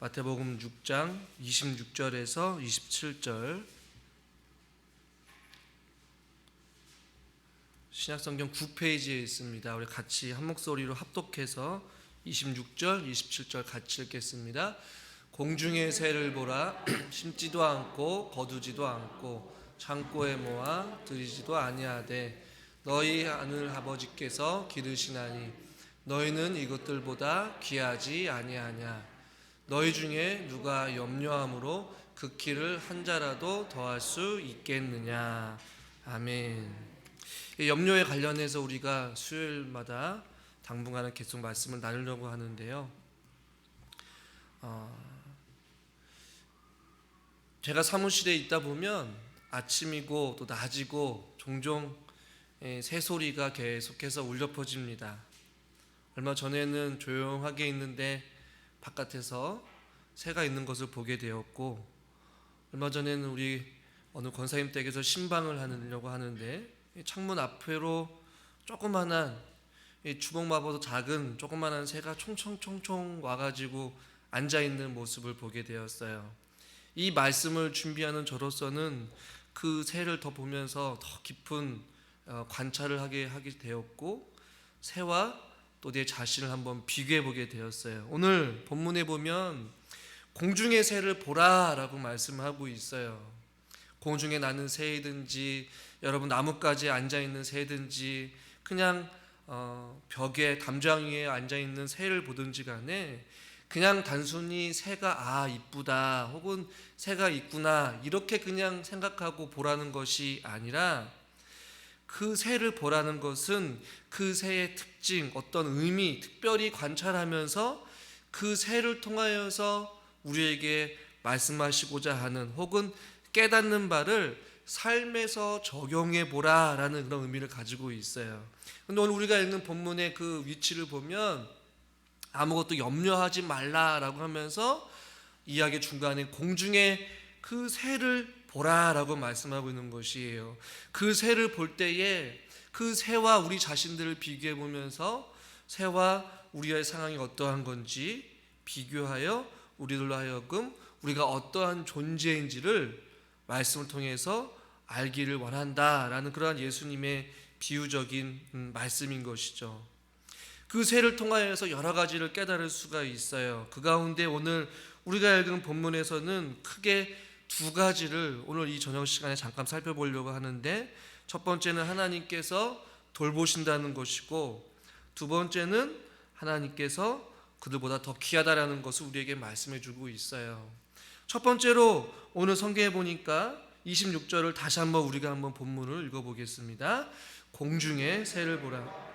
마태복음 6장 26절에서 27절, 신약성경 9페이지에 있습니다. 우리 같이 한 목소리로 합독해서 26절, 27절 같이 읽겠습니다. 공중의 새를 보라. 심지도 않고 거두지도 않고 창고에 모아 들이지도 아니하되 너희 하늘 아버지께서 기르시나니 너희는 이것들보다 귀하지 아니하냐. 너희 중에 누가 염려함으로 그 키를 한 자라도 더할 수 있겠느냐. 아멘. 염려에 관련해서 우리가 수요일마다 당분간은 계속 말씀을 나누려고 하는데요. 제가 사무실에 있다 보면 아침이고 또 낮이고 종종 새소리가 계속해서 울려 퍼집니다. 얼마 전에는 조용하게 있는데 바깥에서 새가 있는 것을 보게 되었고, 얼마 전에는 우리 어느 권사님 댁에서 신방을 하려고 하는데 창문 앞으로 조그만한 주먹만보다 작은 조그만한 새가 총총총총 와가지고 앉아있는 모습을 보게 되었어요. 이 말씀을 준비하는 저로서는 그 새를 더 보면서 더 깊은 관찰을 하게 되었고, 새와 또 내 자신을 한번 비교해 보게 되었어요. 오늘 본문에 보면 공중의 새를 보라 라고 말씀하고 있어요. 공중에 나는 새이든지 여러분 나뭇가지에 앉아있는 새든지 그냥 벽에 담장 위에 앉아있는 새를 보든지 간에 그냥 단순히 새가 이쁘다 혹은 새가 있구나 이렇게 그냥 생각하고 보라는 것이 아니라, 그 새를 보라는 것은 그 새의 특징, 어떤 의미, 특별히 관찰하면서 그 새를 통하여서 우리에게 말씀하시고자 하는 혹은 깨닫는 바를 삶에서 적용해 보라라는 그런 의미를 가지고 있어요. 그런데 오늘 우리가 읽는 본문의 그 위치를 보면 아무것도 염려하지 말라라고 하면서 이야기 중간에 공중에 그 새를 보라라고 말씀하고 있는 것이에요. 그 새를 볼 때에 그 새와 우리 자신들을 비교해 보면서 새와 우리의 상황이 어떠한 건지 비교하여 우리들로 하여금 우리가 어떠한 존재인지를 말씀을 통해서 알기를 원한다라는 그러한 예수님의 비유적인 말씀인 것이죠. 그 새를 통하여서 여러 가지를 깨달을 수가 있어요. 그 가운데 오늘 우리가 읽은 본문에서는 크게 두 가지를 오늘 이 저녁 시간에 잠깐 살펴보려고 하는데, 첫 번째는 하나님께서 돌보신다는 것이고, 두 번째는 하나님께서 그들보다 더 귀하다라는 것을 우리에게 말씀해 주고 있어요. 첫 번째로 오늘 성경에 보니까 26절을 다시 한번 우리가 한번 본문을 읽어보겠습니다. 공중의 새를 보라.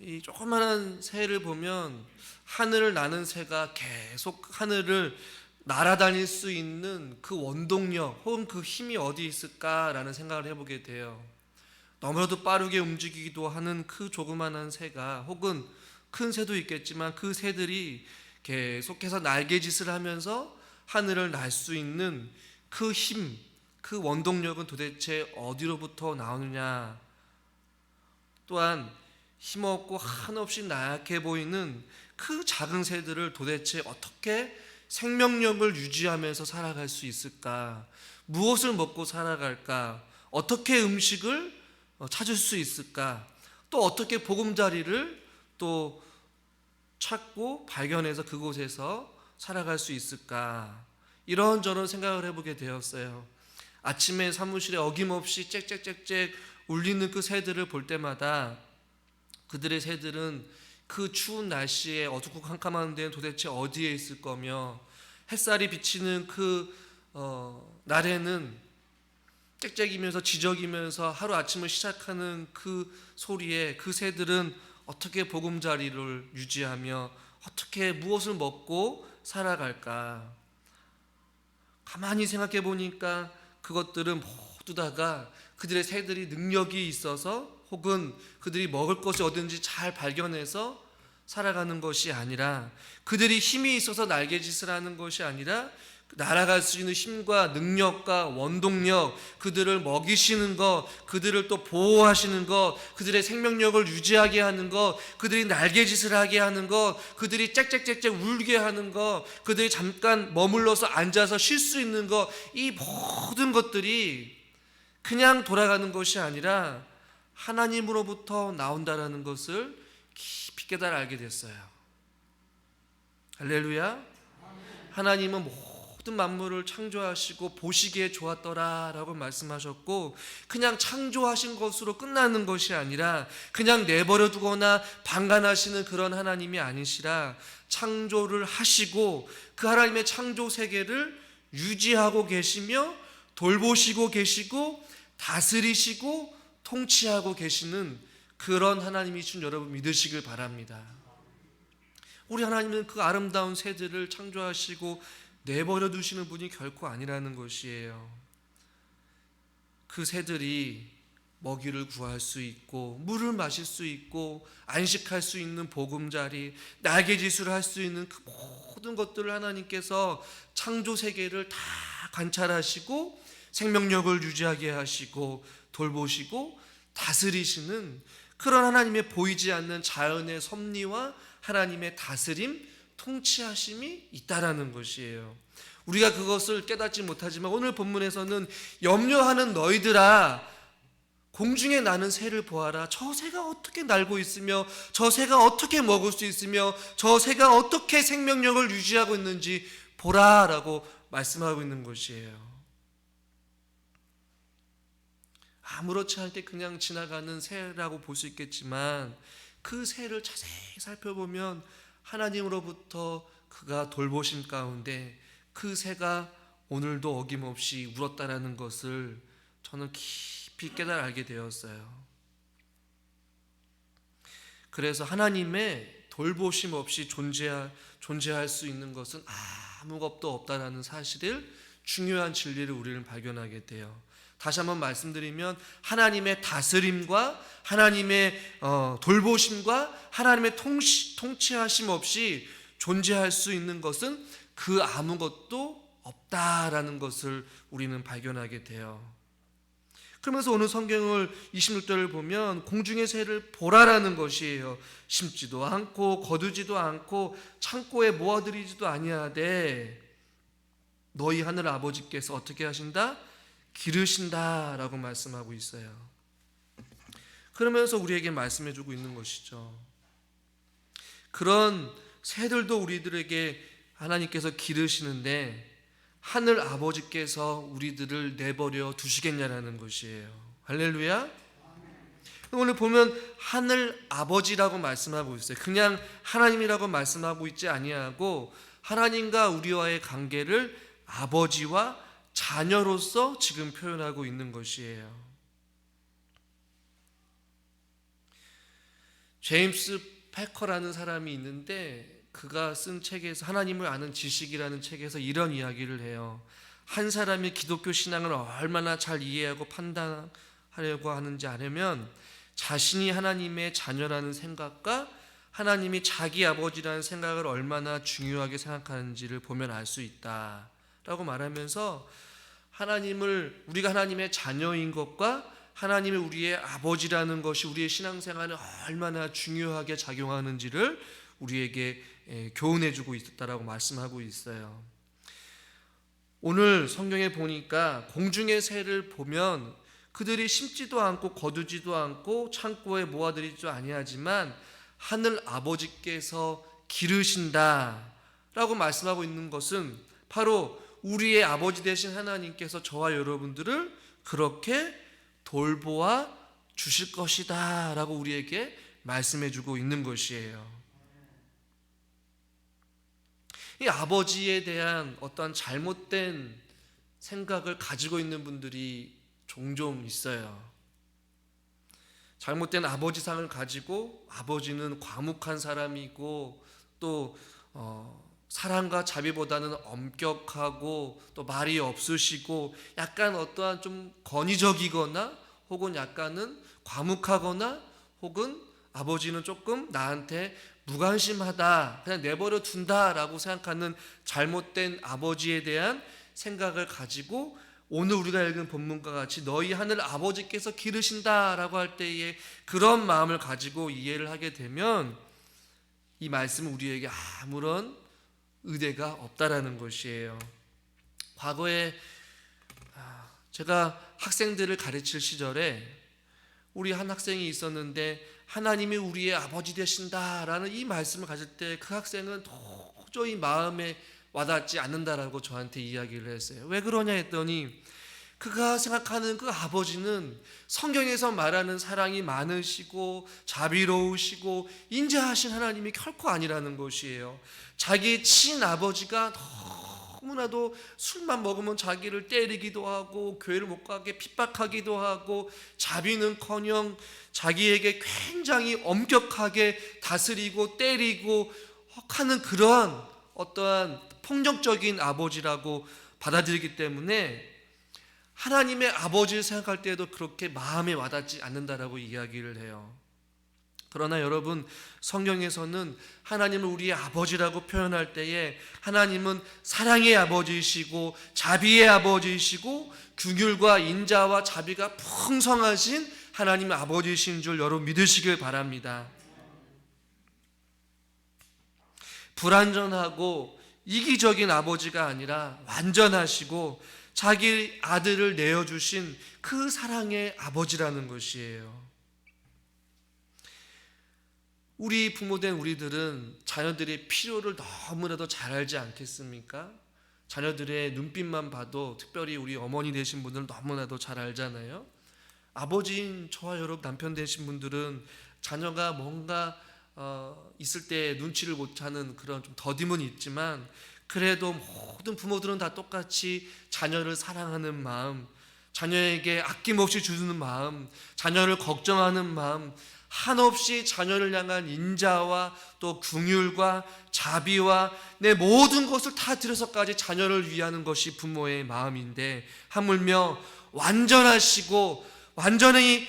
이 조그마한 새를 보면 하늘을 나는 새가 계속 하늘을 날아다닐 수 있는 그 원동력 혹은 그 힘이 어디 있을까라는 생각을 해보게 돼요. 너무나도 빠르게 움직이기도 하는 그 조그마한 새가, 혹은 큰 새도 있겠지만 그 새들이 계속해서 날개짓을 하면서 하늘을 날 수 있는 그 힘, 그 원동력은 도대체 어디로부터 나오느냐. 또한 힘없고 한없이 나약해 보이는 그 작은 새들을 도대체 어떻게 생명력을 유지하면서 살아갈 수 있을까? 무엇을 먹고 살아갈까? 어떻게 음식을 찾을 수 있을까? 또 어떻게 보금자리를 또 찾고 발견해서 그곳에서 살아갈 수 있을까? 이런저런 생각을 해보게 되었어요. 아침에 사무실에 어김없이 짹짹짹짹 울리는 그 새들을 볼 때마다 그들의 새들은 그 추운 날씨에 어둡고 캄캄한 데는 도대체 어디에 있을 거며, 햇살이 비치는 그 날에는 짹짹이면서 지저귀면서 하루 아침을 시작하는 그 소리에 그 새들은 어떻게 보금자리를 유지하며 어떻게 무엇을 먹고 살아갈까. 가만히 생각해 보니까 그것들은 모두 다가 그들의 새들이 능력이 있어서 혹은 그들이 먹을 것이 어딘지 잘 발견해서 살아가는 것이 아니라, 그들이 힘이 있어서 날개짓을 하는 것이 아니라 날아갈 수 있는 힘과 능력과 원동력, 그들을 먹이시는 것, 그들을 또 보호하시는 것, 그들의 생명력을 유지하게 하는 것, 그들이 날개짓을 하게 하는 것, 그들이 짹짹짹짹 울게 하는 것, 그들이 잠깐 머물러서 앉아서 쉴 수 있는 것, 이 모든 것들이 그냥 돌아가는 것이 아니라 하나님으로부터 나온다라는 것을 깊이 깨달아 알게 됐어요. 할렐루야. 하나님은 모든 만물을 창조하시고 보시기에 좋았더라 라고 말씀하셨고, 그냥 창조하신 것으로 끝나는 것이 아니라 그냥 내버려 두거나 방관하시는 그런 하나님이 아니시라 창조를 하시고 그 하나님의 창조 세계를 유지하고 계시며 돌보시고 계시고 다스리시고 통치하고 계시는 그런 하나님이 준 여러분 믿으시길 바랍니다. 우리 하나님은 그 아름다운 새들을 창조하시고 내버려 두시는 분이 결코 아니라는 것이에요. 그 새들이 먹이를 구할 수 있고 물을 마실 수 있고 안식할 수 있는 보금자리, 날개짓을 할 수 있는 그 모든 것들을 하나님께서 창조 세계를 다 관찰하시고 생명력을 유지하게 하시고 돌보시고 다스리시는 그런 하나님의 보이지 않는 자연의 섭리와 하나님의 다스림, 통치하심이 있다라는 것이에요. 우리가 그것을 깨닫지 못하지만 오늘 본문에서는 염려하는 너희들아 공중에 나는 새를 보아라. 저 새가 어떻게 날고 있으며 저 새가 어떻게 먹을 수 있으며 저 새가 어떻게 생명력을 유지하고 있는지 보라라고 말씀하고 있는 것이에요. 아무렇지 않게 그냥 지나가는 새라고 볼 수 있겠지만 그 새를 자세히 살펴보면 하나님으로부터 그가 돌보심 가운데 그 새가 오늘도 어김없이 울었다라는 것을 저는 깊이 깨달아 알게 되었어요. 그래서 하나님의 돌보심 없이 존재할 수 있는 것은 아무것도 없다라는 사실을, 중요한 진리를 우리는 발견하게 돼요. 다시 한번 말씀드리면 하나님의 다스림과 하나님의 돌보심과 하나님의 통치하심 없이 존재할 수 있는 것은 그 아무것도 없다라는 것을 우리는 발견하게 돼요. 그러면서 오늘 성경을 26절을 보면 공중의 새를 보라라는 것이에요. 심지도 않고 거두지도 않고 창고에 모아들이지도 아니하되 너희 하늘 아버지께서 어떻게 하신다? 기르신다라고 말씀하고 있어요. 그러면서 우리에게 말씀해주고 있는 것이죠. 그런 새들도 우리들에게 하나님께서 기르시는데 하늘 아버지께서 우리들을 내버려 두시겠냐라는 것이에요. 할렐루야. 오늘 보면 하늘 아버지라고 말씀하고 있어요. 그냥 하나님이라고 말씀하고 있지 아니하고 하나님과 우리와의 관계를 아버지와 자녀로서 지금 표현하고 있는 것이에요. 제임스 패커라는 사람이 있는데 그가 쓴 책에서 하나님을 아는 지식이라는 책에서 이런 이야기를 해요. 한 사람이 기독교 신앙을 얼마나 잘 이해하고 판단하려고 하는지 아려면 자신이 하나님의 자녀라는 생각과 하나님이 자기 아버지라는 생각을 얼마나 중요하게 생각하는지를 보면 알 수 있다라고 말하면서 우리가 하나님의 자녀인 것과 하나님이 우리의 아버지라는 것이 우리의 신앙생활에 얼마나 중요하게 작용하는지를 우리에게 교훈해주고 있었다라고 말씀하고 있어요. 오늘 성경에 보니까 공중의 새를 보면 그들이 심지도 않고 거두지도 않고 창고에 모아들이지도 아니하지만 하늘 아버지께서 기르신다라고 말씀하고 있는 것은 바로 우리의 아버지 되신 하나님께서 저와 여러분들을 그렇게 돌보아 주실 것이다 라고 우리에게 말씀해주고 있는 것이에요. 이 아버지에 대한 어떤 잘못된 생각을 가지고 있는 분들이 종종 있어요. 잘못된 아버지상을 가지고 아버지는 과묵한 사람이고 또 사랑과 자비보다는 엄격하고 또 말이 없으시고 약간 어떠한 좀 권위적이거나 혹은 약간은 과묵하거나 혹은 아버지는 조금 나한테 무관심하다, 그냥 내버려 둔다라고 생각하는 잘못된 아버지에 대한 생각을 가지고 오늘 우리가 읽은 본문과 같이 너희 하늘 아버지께서 기르신다라고 할 때에 그런 마음을 가지고 이해를 하게 되면 이 말씀은 우리에게 아무런 의뢰가 없다라는 것이에요. 과거에 제가 학생들을 가르칠 시절에 우리 한 학생이 있었는데 하나님이 우리의 아버지 되신다라는 이 말씀을 가질 때 그 학생은 도저히 마음에 와닿지 않는다라고 저한테 이야기를 했어요. 왜 그러냐 했더니 그가 생각하는 그 아버지는 성경에서 말하는 사랑이 많으시고 자비로우시고 인자하신 하나님이 결코 아니라는 것이에요. 자기 친아버지가 너무나도 술만 먹으면 자기를 때리기도 하고 교회를 못 가게 핍박하기도 하고 자비는커녕 자기에게 굉장히 엄격하게 다스리고 때리고 하는 그러한 어떠한 폭력적인 아버지라고 받아들이기 때문에 하나님의 아버지를 생각할 때에도 그렇게 마음에 와닿지 않는다라고 이야기를 해요. 그러나 여러분, 성경에서는 하나님을 우리의 아버지라고 표현할 때에 하나님은 사랑의 아버지이시고 자비의 아버지이시고 긍휼과 인자와 자비가 풍성하신 하나님의 아버지이신 줄 여러분 믿으시길 바랍니다. 불완전하고 이기적인 아버지가 아니라 완전하시고 자기 아들을 내어주신 그 사랑의 아버지라는 것이에요. 우리 부모된 우리들은 자녀들의 필요를 너무나도 잘 알지 않겠습니까? 자녀들의 눈빛만 봐도 특별히 우리 어머니 되신 분들은 너무나도 잘 알잖아요. 아버지인 저와 여러분 남편 되신 분들은 자녀가 뭔가 있을 때 눈치를 못 채는 그런 좀 더딤은 있지만 그래도 모든 부모들은 다 똑같이 자녀를 사랑하는 마음, 자녀에게 아낌없이 주는 마음, 자녀를 걱정하는 마음, 한없이 자녀를 향한 인자와 또 긍휼과 자비와 내 모든 것을 다 들여서까지 자녀를 위하는 것이 부모의 마음인데 하물며 완전하시고 완전히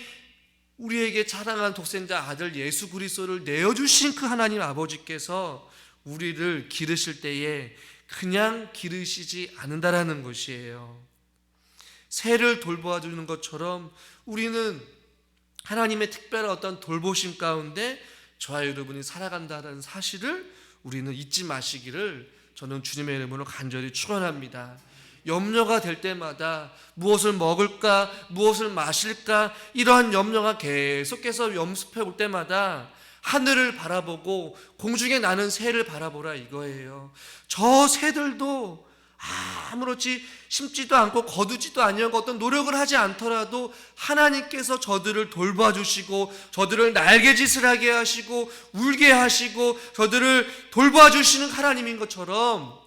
우리에게 자랑한 독생자 아들 예수 그리스도를 내어주신 그 하나님 아버지께서 우리를 기르실 때에 그냥 기르시지 않는다라는 것이에요. 새를 돌보아주는 것처럼 우리는 하나님의 특별한 어떤 돌보심 가운데 저와 여러분이 살아간다는 사실을 우리는 잊지 마시기를 저는 주님의 이름으로 간절히 축원합니다. 염려가 될 때마다 무엇을 먹을까, 무엇을 마실까 이러한 염려가 계속해서 염습해 올 때마다 하늘을 바라보고 공중에 나는 새를 바라보라 이거예요. 저 새들도 아무렇지 심지도 않고 거두지도 아니하고 어떤 노력을 하지 않더라도 하나님께서 저들을 돌봐주시고 저들을 날개짓을 하게 하시고 울게 하시고 저들을 돌봐주시는 하나님인 것처럼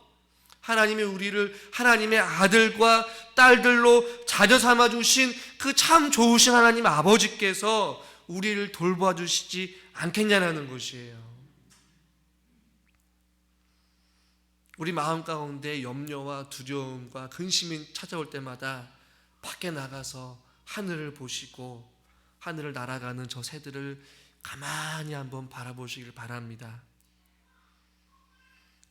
하나님이 우리를 하나님의 아들과 딸들로 자녀 삼아주신 그 참 좋으신 하나님 아버지께서 우리를 돌봐주시지 않겠냐는 것이에요. 우리 마음 가운데 염려와 두려움과 근심이 찾아올 때마다 밖에 나가서 하늘을 보시고 하늘을 날아가는 저 새들을 가만히 한번 바라보시길 바랍니다.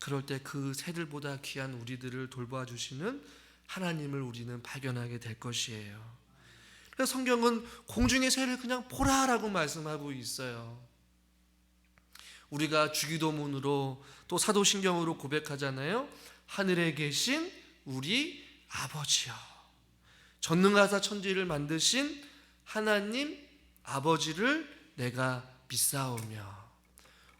그럴 때 그 새들보다 귀한 우리들을 돌봐주시는 하나님을 우리는 발견하게 될 것이에요. 그래서 성경은 공중의 새를 그냥 보라라고 말씀하고 있어요. 우리가 주기도문으로 또 사도신경으로 고백하잖아요. 하늘에 계신 우리 아버지여, 전능하사 천지를 만드신 하나님 아버지를 내가 믿사오며.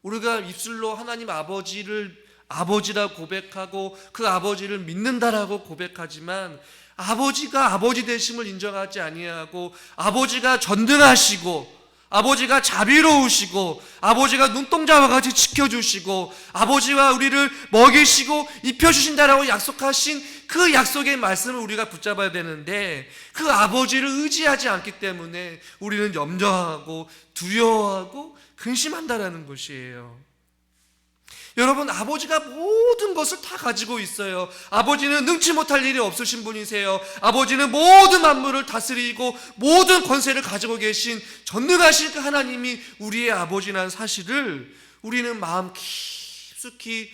우리가 입술로 하나님 아버지를 아버지라 고백하고 그 아버지를 믿는다라고 고백하지만 아버지가 아버지 되심을 인정하지 아니하고 아버지가 전능하시고 아버지가 자비로우시고 아버지가 눈동자와 같이 지켜주시고 아버지와 우리를 먹이시고 입혀주신다라고 약속하신 그 약속의 말씀을 우리가 붙잡아야 되는데 그 아버지를 의지하지 않기 때문에 우리는 염려하고 두려워하고 근심한다라는 것이에요. 여러분, 아버지가 모든 것을 다 가지고 있어요. 아버지는 능치 못할 일이 없으신 분이세요. 아버지는 모든 만물을 다스리고 모든 권세를 가지고 계신 전능하신 그 하나님이 우리의 아버지라는 사실을 우리는 마음 깊숙이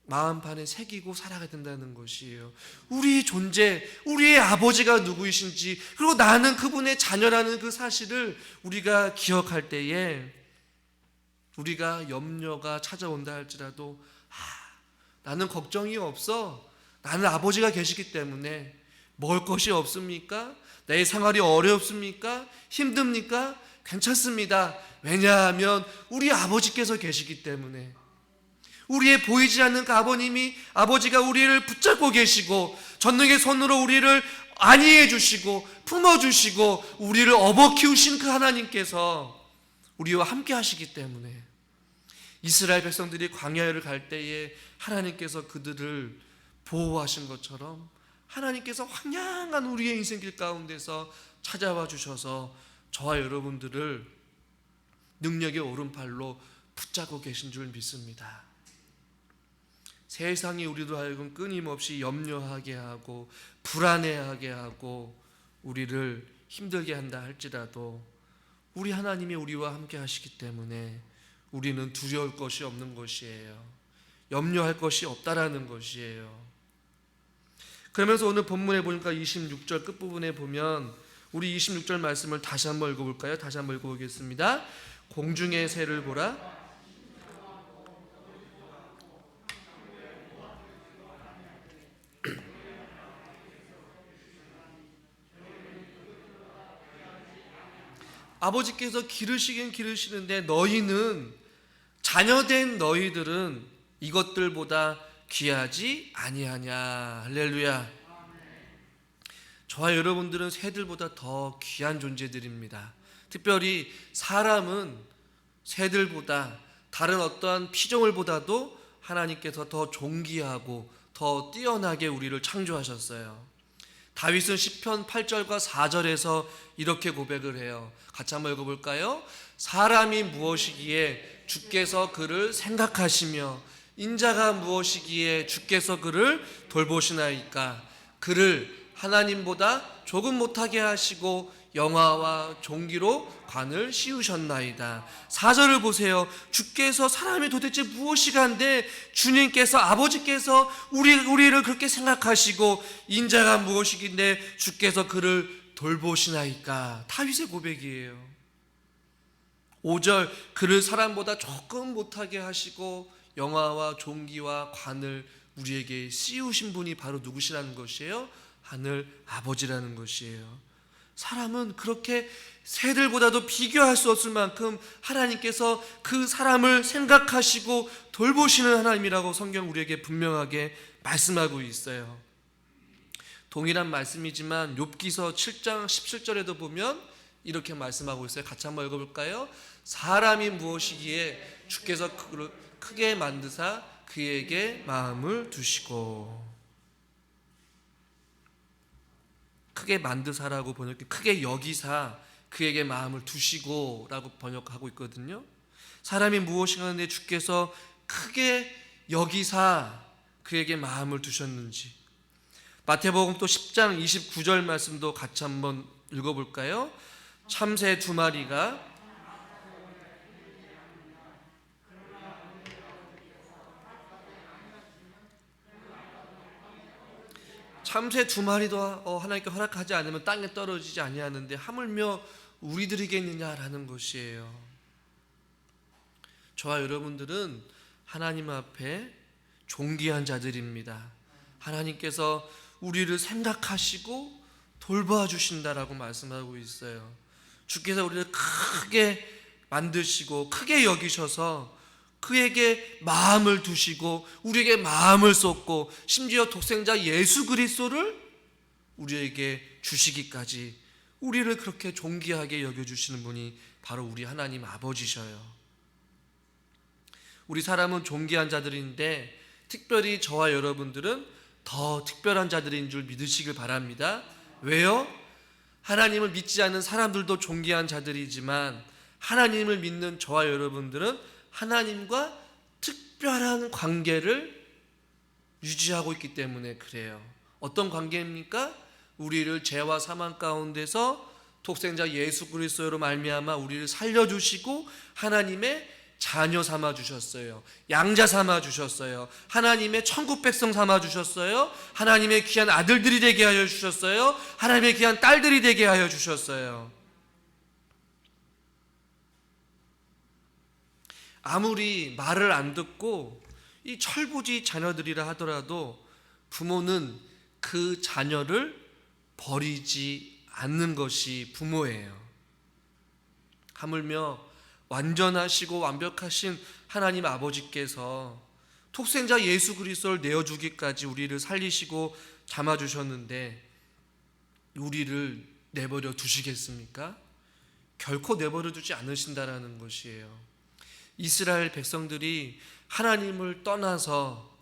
마음판에 새기고 살아가야 된다는 것이에요. 우리 존재, 우리의 아버지가 누구이신지, 그리고 나는 그분의 자녀라는 그 사실을 우리가 기억할 때에 우리가 염려가 찾아온다 할지라도 나는 걱정이 없어. 나는 아버지가 계시기 때문에. 먹을 것이 없습니까? 내 생활이 어렵습니까? 힘듭니까? 괜찮습니다. 왜냐하면 우리 아버지께서 계시기 때문에. 우리의 보이지 않는 그 아버지가 우리를 붙잡고 계시고 전능의 손으로 우리를 안위해 주시고 품어주시고 우리를 업어 키우신 그 하나님께서 우리와 함께 하시기 때문에 이스라엘 백성들이 광야를 갈 때에 하나님께서 그들을 보호하신 것처럼 하나님께서 황량한 우리의 인생길 가운데서 찾아와 주셔서 저와 여러분들을 능력의 오른팔로 붙잡고 계신 줄 믿습니다. 세상이 우리도 하여금 끊임없이 염려하게 하고 불안해하게 하고 우리를 힘들게 한다 할지라도 우리 하나님이 우리와 함께 하시기 때문에 우리는 두려울 것이 없는 것이에요. 염려할 것이 없다라는 것이에요. 그러면서 오늘 본문에 보니까 26절 끝부분에 보면 우리 26절 말씀을 다시 한번 읽어볼까요? 다시 한번 읽어보겠습니다. 공중의 새를 보라. 아버지께서 기르시긴 기르시는데 너희는, 자녀된 너희들은 이것들보다 귀하지 아니하냐. 할렐루야. 저와 여러분들은 새들보다 더 귀한 존재들입니다. 특별히 사람은 새들보다, 다른 어떠한 피조물보다도 하나님께서 더 존귀하고 더 뛰어나게 우리를 창조하셨어요. 다윗은 시편 8절과 4절에서 이렇게 고백을 해요. 같이 한번 읽어볼까요? 사람이 무엇이기에 주께서 그를 생각하시며 인자가 무엇이기에 주께서 그를 돌보시나이까. 그를 하나님보다 조금 못하게 하시고 영화와 종기로 관을 씌우셨나이다. 4절을 보세요. 주께서, 사람이 도대체 무엇이간데 주님께서, 아버지께서 우리를 그렇게 생각하시고 인자가 무엇이긴데 주께서 그를 돌보시나이까. 다윗의 고백이에요. 5절, 그를 사람보다 조금 못하게 하시고 영화와 종기와 관을 우리에게 씌우신 분이 바로 누구시라는 것이에요? 하늘 아버지라는 것이에요. 사람은 그렇게 새들보다도 비교할 수 없을 만큼 하나님께서 그 사람을 생각하시고 돌보시는 하나님이라고 성경 우리에게 분명하게 말씀하고 있어요. 동일한 말씀이지만 욥기서 7장 17절에도 보면 이렇게 말씀하고 있어요. 같이 한번 읽어볼까요? 사람이 무엇이기에 주께서 그를 크게 만드사 그에게 마음을 두시고. 크게 만드사라고 번역해, 크게 여기사 그에게 마음을 두시고 라고 번역하고 있거든요. 사람이 무엇인가 하는데 주께서 크게 여기사 그에게 마음을 두셨는지. 마태복음 또 10장 29절 말씀도 같이 한번 읽어볼까요? 참새 2마리가 참새 2마리도 하나님께 허락하지 않으면 땅에 떨어지지 아니하는데 하물며 우리들이겠느냐라는 것이에요. 저와 여러분들은 하나님 앞에 존귀한 자들입니다. 하나님께서 우리를 생각하시고 돌봐주신다라고 말씀하고 있어요. 주께서 우리를 크게 만드시고 크게 여기셔서 그에게 마음을 두시고 우리에게 마음을 쏟고 심지어 독생자 예수 그리스도를 우리에게 주시기까지 우리를 그렇게 존귀하게 여겨주시는 분이 바로 우리 하나님 아버지셔요. 우리 사람은 존귀한 자들인데 특별히 저와 여러분들은 더 특별한 자들인 줄 믿으시길 바랍니다. 왜요? 하나님을 믿지 않는 사람들도 존귀한 자들이지만 하나님을 믿는 저와 여러분들은 하나님과 특별한 관계를 유지하고 있기 때문에 그래요. 어떤 관계입니까? 우리를 죄와 사망 가운데서 독생자 예수 그리스도로 말미암아 우리를 살려주시고 하나님의 자녀 삼아 주셨어요. 양자 삼아 주셨어요. 하나님의 천국 백성 삼아 주셨어요. 하나님의 귀한 아들들이 되게 하여 주셨어요. 하나님의 귀한 딸들이 되게 하여 주셨어요. 아무리 말을 안 듣고 이 철부지 자녀들이라 하더라도 부모는 그 자녀를 버리지 않는 것이 부모예요. 하물며 완전하시고 완벽하신 하나님 아버지께서 독생자 예수 그리스도를 내어주기까지 우리를 살리시고 담아주셨는데 우리를 내버려 두시겠습니까? 결코 내버려 두지 않으신다라는 것이에요. 이스라엘 백성들이 하나님을 떠나서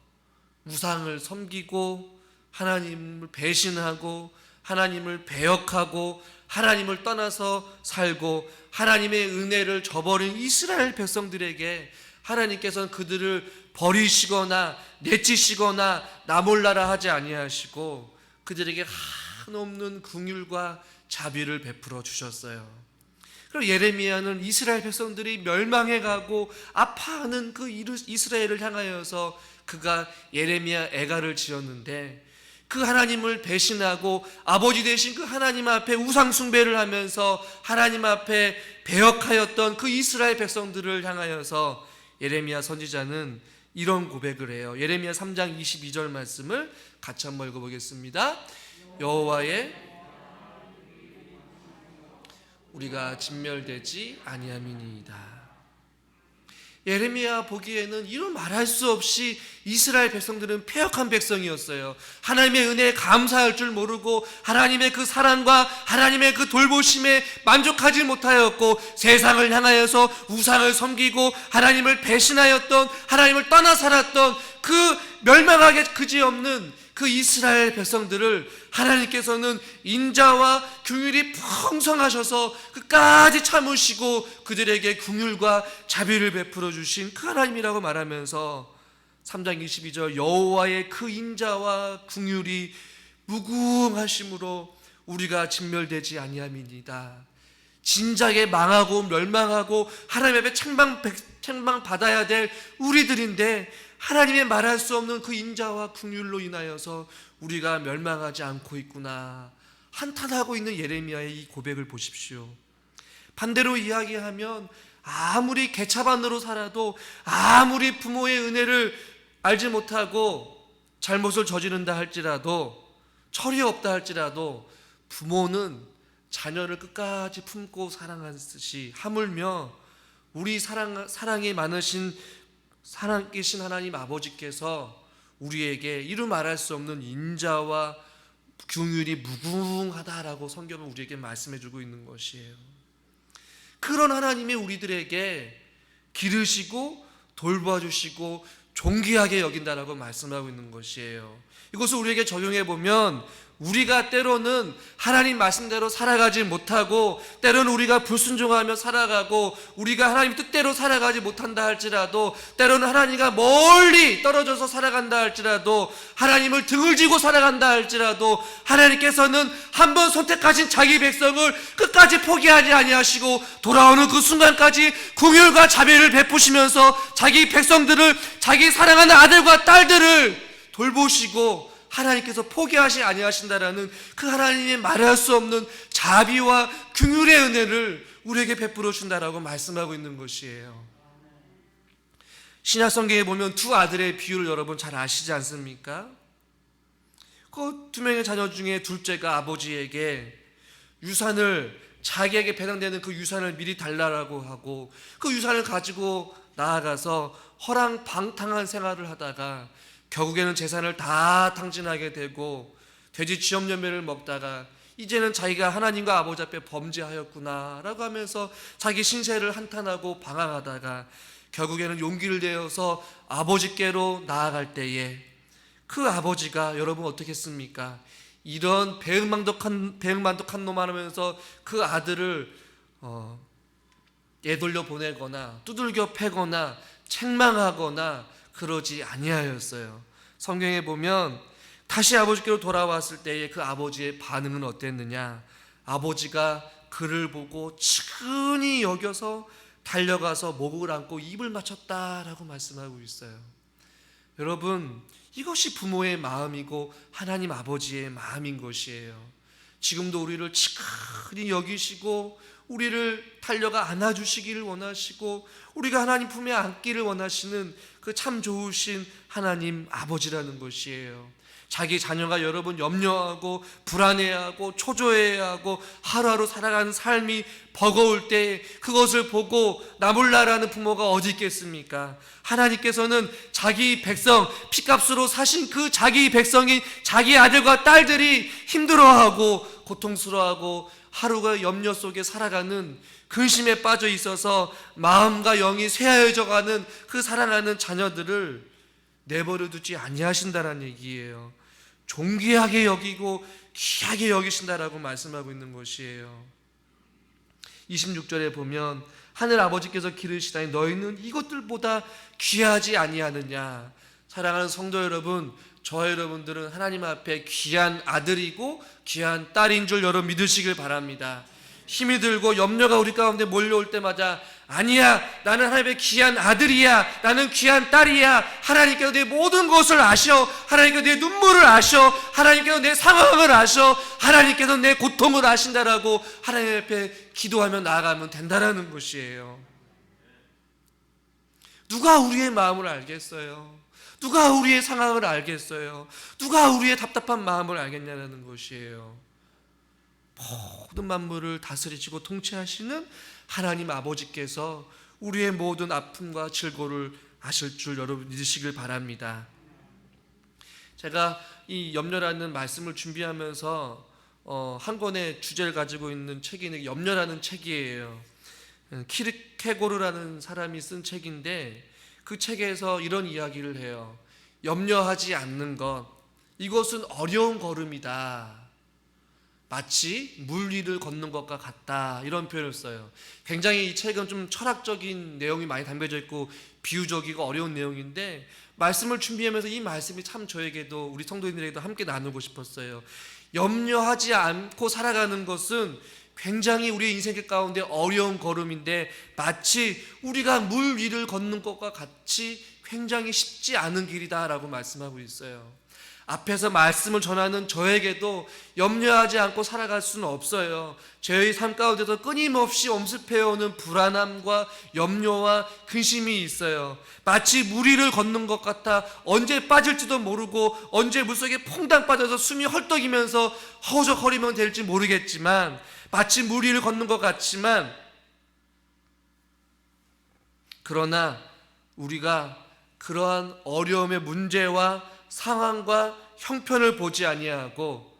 우상을 섬기고 하나님을 배신하고 하나님을 배역하고 하나님을 떠나서 살고 하나님의 은혜를 저버린 이스라엘 백성들에게 하나님께서는 그들을 버리시거나 내치시거나 나 몰라라 하지 아니하시고 그들에게 한없는 긍휼과 자비를 베풀어 주셨어요. 그리고 예레미야는 이스라엘 백성들이 멸망해가고 아파하는 그 이스라엘을 향하여서 그가 예레미야 애가를 지었는데 그 하나님을 배신하고 아버지 되신 그 하나님 앞에 우상 숭배를 하면서 하나님 앞에 배역하였던 그 이스라엘 백성들을 향하여서 예레미야 선지자는 이런 고백을 해요. 예레미야 3장 22절 말씀을 같이 한번 읽어보겠습니다. 여호와의 우리가 진멸되지 아니함이니이다. 예레미야 보기에는 이런 말할 수 없이 이스라엘 백성들은 패역한 백성이었어요. 하나님의 은혜에 감사할 줄 모르고 하나님의 그 사랑과 하나님의 그 돌보심에 만족하지 못하였고 세상을 향하여서 우상을 섬기고 하나님을 배신하였던 하나님을 떠나 살았던 그 멸망하게 그지없는 그 이스라엘 백성들을 하나님께서는 인자와 긍휼이 풍성하셔서 끝까지 참으시고 그들에게 긍휼과 자비를 베풀어 주신 그 하나님이라고 말하면서 3장 22절 여호와의 그 인자와 긍휼이 무궁하심으로 우리가 진멸되지 아니함이니이다. 진작에 망하고 멸망하고 하나님 앞에 책망받아야 될 우리들인데 하나님의 말할 수 없는 그 인자와 긍휼로 인하여서 우리가 멸망하지 않고 있구나 한탄하고 있는 예레미야의 이 고백을 보십시오. 반대로 이야기하면 아무리 개차반으로 살아도 아무리 부모의 은혜를 알지 못하고 잘못을 저지른다 할지라도 철이 없다 할지라도 부모는 자녀를 끝까지 품고 사랑하듯이 하물며 우리 사랑이 많으신 살아계신 하나님 아버지께서 우리에게 이루 말할 수 없는 인자와 긍휼이 무궁하다라고 성경은 우리에게 말씀해주고 있는 것이에요. 그런 하나님이 우리들에게 기르시고 돌봐주시고 존귀하게 여긴다라고 말씀하고 있는 것이에요. 이것을 우리에게 적용해 보면 우리가 때로는 하나님 말씀대로 살아가지 못하고 때로는 우리가 불순종하며 살아가고 우리가 하나님 뜻대로 살아가지 못한다 할지라도 때로는 하나님과 멀리 떨어져서 살아간다 할지라도 하나님을 등을 지고 살아간다 할지라도 하나님께서는 한번 선택하신 자기 백성을 끝까지 포기하지 아니하시고 돌아오는 그 순간까지 긍휼과 자비를 베푸시면서 자기 백성들을 자기 사랑하는 아들과 딸들을 돌보시고 하나님께서 포기하시 아니하신다라는 그 하나님의 말할 수 없는 자비와 긍휼의 은혜를 우리에게 베풀어 준다라고 말씀하고 있는 것이에요. 신약 성경에 보면 두 아들의 비유를 여러분 잘 아시지 않습니까? 그 두 명의 자녀 중에 둘째가 아버지에게 유산을 자기에게 배당되는 그 유산을 미리 달라고 하고 그 유산을 가지고 나아가서 허랑방탕한 생활을 하다가 결국에는 재산을 다 탕진하게 되고 돼지 쥐염염매를 먹다가 이제는 자기가 하나님과 아버지 앞에 범죄하였구나 라고 하면서 자기 신세를 한탄하고 방황하다가 결국에는 용기를 내어서 아버지께로 나아갈 때에 그 아버지가 여러분 어떻게 했습니까? 이런 배은망덕한 놈 하면서 그 아들을 애돌려 보내거나 두들겨 패거나 책망하거나 그러지 아니하였어요. 성경에 보면 다시 아버지께로 돌아왔을 때의 그 아버지의 반응은 어땠느냐? 아버지가 그를 보고 측은히 여겨서 달려가서 목을 안고 입을 맞췄다라고 말씀하고 있어요. 여러분, 이것이 부모의 마음이고 하나님 아버지의 마음인 것이에요. 지금도 우리를 측은히 여기시고 우리를 달려가 안아주시기를 원하시고 우리가 하나님 품에 안기를 원하시는 그 참 좋으신 하나님 아버지라는 것이에요. 자기 자녀가 여러분 염려하고 불안해하고 초조해하고 하루하루 살아가는 삶이 버거울 때 그것을 보고 나 몰라라는 부모가 어디 있겠습니까? 하나님께서는 자기 백성, 피값으로 사신 그 자기 백성인 자기 아들과 딸들이 힘들어하고 고통스러워하고 하루가 염려 속에 살아가는 근심에 빠져 있어서 마음과 영이 쇠하여져가는 그 사랑하는 자녀들을 내버려 두지 아니하신다는 얘기예요. 존귀하게 여기고 귀하게 여기신다라고 말씀하고 있는 것이에요. 26절에 보면 하늘 아버지께서 기르시다니 너희는 이것들보다 귀하지 아니하느냐. 사랑하는 성도 여러분, 저와 여러분들은 하나님 앞에 귀한 아들이고 귀한 딸인 줄 여러분 믿으시길 바랍니다. 힘이 들고 염려가 우리 가운데 몰려올 때마다 아니야, 나는 하나님의 귀한 아들이야, 나는 귀한 딸이야, 하나님께서 내 모든 것을 아셔, 하나님께서 내 눈물을 아셔, 하나님께서 내 상황을 아셔, 하나님께서 내 고통을 아신다라고 하나님 앞에 기도하며 나아가면 된다라는 것이에요. 누가 우리의 마음을 알겠어요? 누가 우리의 상황을 알겠어요? 누가 우리의 답답한 마음을 알겠냐는 것이에요. 모든 만물을 다스리시고 통치하시는 하나님 아버지께서 우리의 모든 아픔과 질고를 아실 줄 여러분 믿으시길 바랍니다. 제가 이 염려라는 말씀을 준비하면서 한 권의 주제를 가지고 있는 책이 염려라는 책이에요. 키르케고르라는 사람이 쓴 책인데 그 책에서 이런 이야기를 해요. 염려하지 않는 것, 이것은 어려운 걸음이다. 마치 물 위를 걷는 것과 같다, 이런 표현을 써요. 굉장히 이 책은 좀 철학적인 내용이 많이 담겨져 있고 비유적이고 어려운 내용인데 말씀을 준비하면서 이 말씀이 참 저에게도 우리 성도님들에게도 함께 나누고 싶었어요. 염려하지 않고 살아가는 것은 굉장히 우리의 인생 가운데 어려운 걸음인데 마치 우리가 물 위를 걷는 것과 같이 굉장히 쉽지 않은 길이다라고 말씀하고 있어요. 앞에서 말씀을 전하는 저에게도 염려하지 않고 살아갈 수는 없어요. 저의 삶 가운데서 끊임없이 엄습해오는 불안함과 염려와 근심이 있어요. 마치 물 위를 걷는 것 같아 언제 빠질지도 모르고 언제 물속에 퐁당 빠져서 숨이 헐떡이면서 허우적거리면 될지 모르겠지만 마치 물 위를 걷는 것 같지만 그러나 우리가 그러한 어려움의 문제와 상황과 형편을 보지 아니하고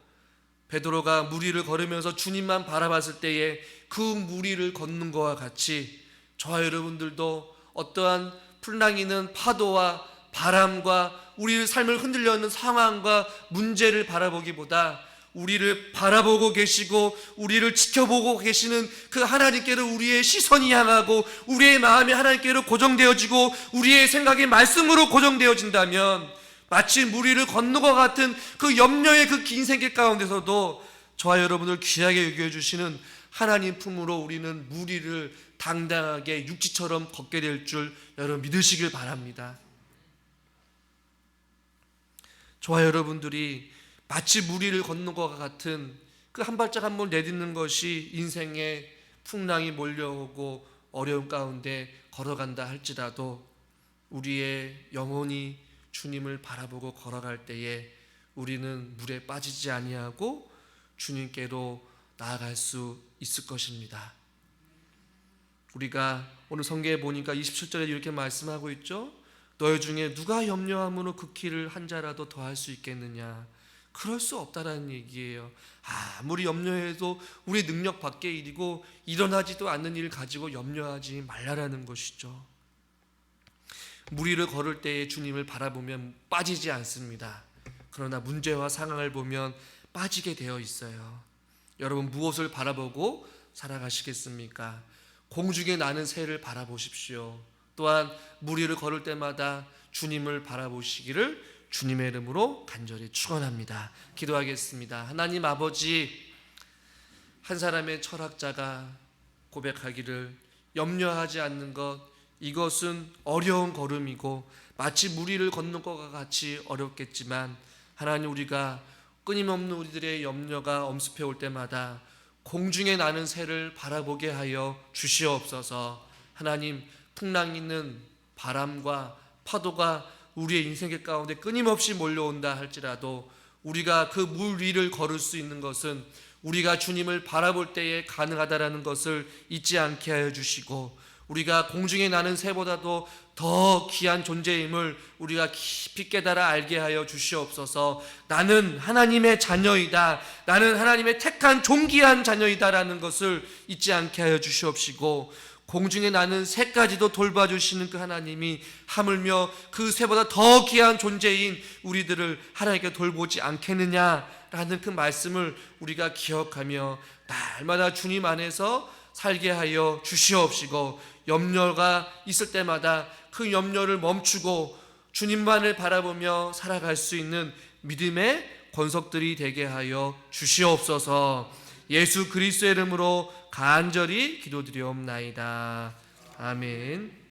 베드로가 물 위를 걸으면서 주님만 바라봤을 때에 그 물 위를 걷는 것과 같이 저와 여러분들도 어떠한 풍랑이는 파도와 바람과 우리의 삶을 흔들려 하는 상황과 문제를 바라보기보다 우리를 바라보고 계시고 우리를 지켜보고 계시는 그 하나님께로 우리의 시선이 향하고 우리의 마음이 하나님께로 고정되어지고 우리의 생각이 말씀으로 고정되어진다면 마치 물 위를 걷는 것 같은 그 염려의 그 긴 생길 가운데서도 저와 여러분을 귀하게 여겨주시는 하나님 품으로 우리는 물 위를 당당하게 육지처럼 걷게 될 줄 여러분 믿으시길 바랍니다. 저와 여러분들이 마치 물 위를 걷는 것과 같은 그 한 발짝 한 번 내딛는 것이 인생의 풍랑이 몰려오고 어려움 가운데 걸어간다 할지라도 우리의 영혼이 주님을 바라보고 걸어갈 때에 우리는 물에 빠지지 아니하고 주님께로 나아갈 수 있을 것입니다. 우리가 오늘 성경에 보니까 27절에 이렇게 말씀하고 있죠. 너희 중에 누가 염려함으로 그 길을 한 자라도 더할 수 있겠느냐. 그럴 수 없다라는 얘기예요. 아무리 염려해도 우리 능력 밖의 일이고 일어나지도 않는 일을 가지고 염려하지 말라라는 것이죠. 물 위를 걸을 때에 주님을 바라보면 빠지지 않습니다. 그러나 문제와 상황을 보면 빠지게 되어 있어요. 여러분 무엇을 바라보고 살아가시겠습니까? 공중에 나는 새를 바라보십시오. 또한 물 위를 걸을 때마다 주님을 바라보시기를 주님의 이름으로 간절히 축원합니다. 기도하겠습니다. 하나님 아버지, 한 사람의 철학자가 고백하기를 염려하지 않는 것, 이것은 어려운 걸음이고 마치 무리를 걷는 것과 같이 어렵겠지만 하나님, 우리가 끊임없는 우리들의 염려가 엄습해 올 때마다 공중에 나는 새를 바라보게 하여 주시옵소서. 하나님, 풍랑 있는 바람과 파도가 우리의 인생 가운데 끊임없이 몰려온다 할지라도 우리가 그 물 위를 걸을 수 있는 것은 우리가 주님을 바라볼 때에 가능하다라는 것을 잊지 않게 하여 주시고, 우리가 공중에 나는 새보다도 더 귀한 존재임을 우리가 깊이 깨달아 알게 하여 주시옵소서. 나는 하나님의 자녀이다, 나는 하나님의 택한 존귀한 자녀이다라는 것을 잊지 않게 하여 주시옵시고, 공중에 나는 새까지도 돌봐주시는 그 하나님이 하물며 그 새보다 더 귀한 존재인 우리들을 하나님께 돌보지 않겠느냐라는 그 말씀을 우리가 기억하며 날마다 주님 안에서 살게 하여 주시옵시고, 염려가 있을 때마다 그 염려를 멈추고 주님만을 바라보며 살아갈 수 있는 믿음의 권속들이 되게 하여 주시옵소서. 예수 그리스도의 이름으로 간절히 기도드리옵나이다. 아멘.